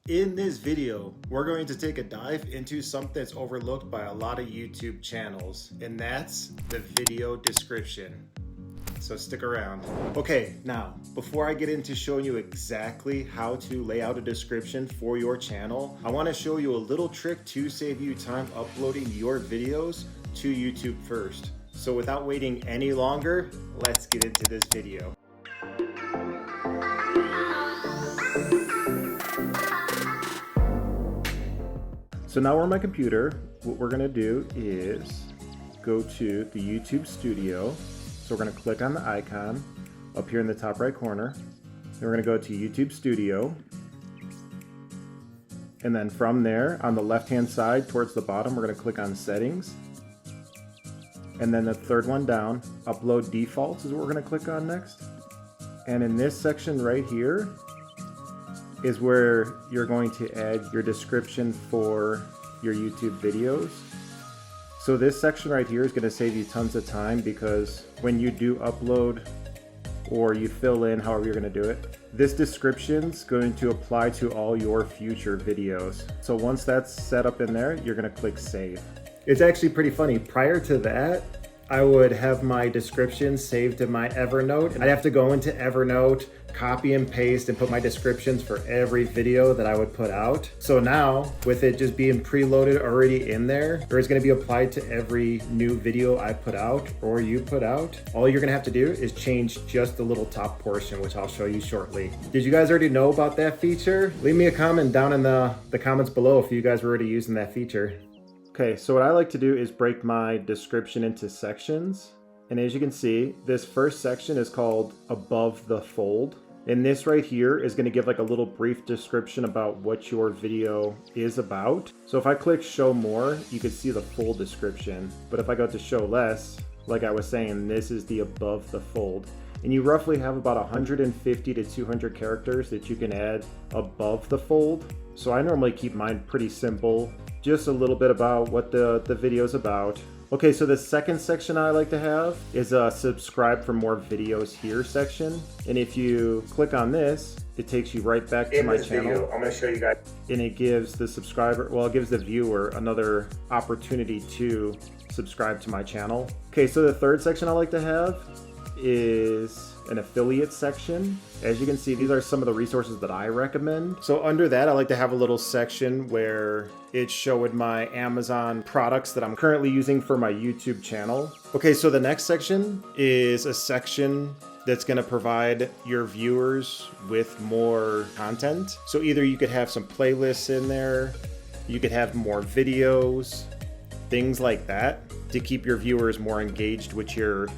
In this video, we're going to take a dive into something that's overlooked by a lot of YouTube channels, and that's the video description. So stick around. Okay, now, before I get into showing you exactly how to lay out a description for your channel, I want to show you a little trick to save you time uploading your videos to YouTube first. So without waiting any longer, let's get into this video. So now we're on my computer. What we're gonna do is go to the YouTube Studio. So we're gonna click on the icon up here in the top right corner. Then we're gonna go to YouTube Studio. And then from there, on the left-hand side towards the bottom, we're gonna click on Settings. And then the third one down, Upload Defaults is what we're gonna click on next. And in this section right here, is where you're going to add your description for your YouTube videos. So this section right here is going to save you tons of time, because when you do upload or you fill in however you're going to do it, this description is going to apply to all your future videos. So once that's set up in there, you're going to click save. It's actually pretty funny. Prior to that, I would have my description saved to my Evernote. I'd have to go into Evernote, copy and paste, and put my descriptions for every video that I would put out. So now, with it just being preloaded already in there, or it's gonna be applied to every new video I put out or you put out, all you're gonna have to do is change just the little top portion, which I'll show you shortly. Did you guys already know about that feature? Leave me a comment down in the comments below if you guys were already using that feature. Okay, so what I like to do is break my description into sections. And as you can see, this first section is called Above the Fold. And this right here is going to give like a little brief description about what your video is about. So if I click show more, you can see the full description. But if I go to show less, like I was saying, this is the above the fold. And you roughly have about 150 to 200 characters that you can add above the fold. So I normally keep mine pretty simple. Just a little bit about what the video is about. Okay, so the second section I like to have is a subscribe for more videos here section. And if you click on this, it takes you right back to my channel. Video, I'm gonna show you guys. And it gives the subscriber, well, it gives the viewer another opportunity to subscribe to my channel. Okay, so the third section I like to have is an affiliate section. As you can see, these are some of the resources that I recommend. So under that, I like to have a little section where it's showing my Amazon products that I'm currently using for my YouTube channel. Okay, so the next section is a section that's going to provide your viewers with more content. So either you could have some playlists in there, you could have more videos, things like that to keep your viewers more engaged with your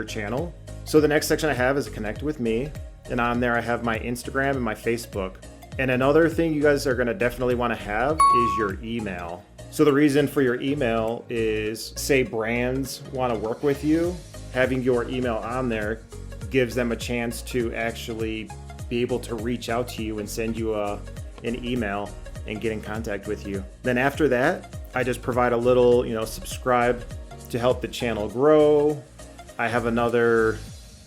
channel. So the next section I have is Connect with Me, and on there I have my Instagram and my Facebook. And another thing you guys are going to definitely want to have is your email. So the reason for your email is, say brands want to work with you, having your email on there gives them a chance to actually be able to reach out to you and send you an email and get in contact with you. Then after that, I just provide a little, subscribe to help the channel grow. I have another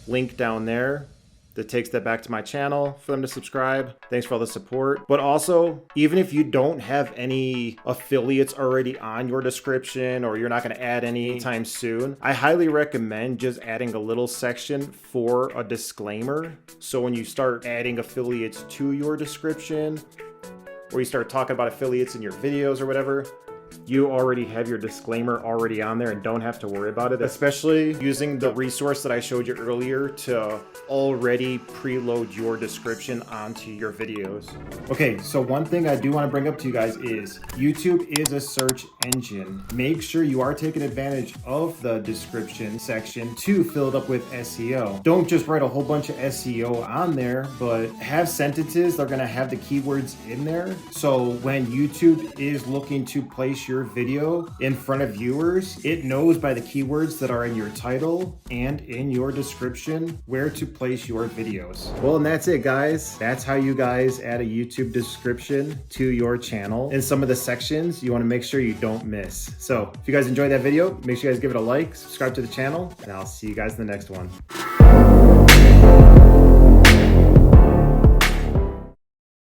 link down there that takes that back to my channel for them to subscribe. Thanks for all the support. But also, even if you don't have any affiliates already on your description, or you're not going to add any anytime soon, I highly recommend just adding a little section for a disclaimer. So when you start adding affiliates to your description, or you start talking about affiliates in your videos or whatever, you already have your disclaimer already on there and don't have to worry about it, especially using the resource that I showed you earlier to already preload your description onto your videos. Okay, so one thing I do want to bring up to you guys is YouTube is a search engine. Make sure you are taking advantage of the description section to fill it up with SEO. Don't just write a whole bunch of SEO on there, but have sentences that are going to have the keywords in there. So when YouTube is looking to place your video in front of viewers, it knows by the keywords that are in your title and in your description where to place your videos. Well, and that's it, guys. That's how you guys add a YouTube description to your channel. In some of the sections, you want to make sure you don't miss. So if you guys enjoyed that video, make sure you guys give it a like, subscribe to the channel, and I'll see you guys in the next one.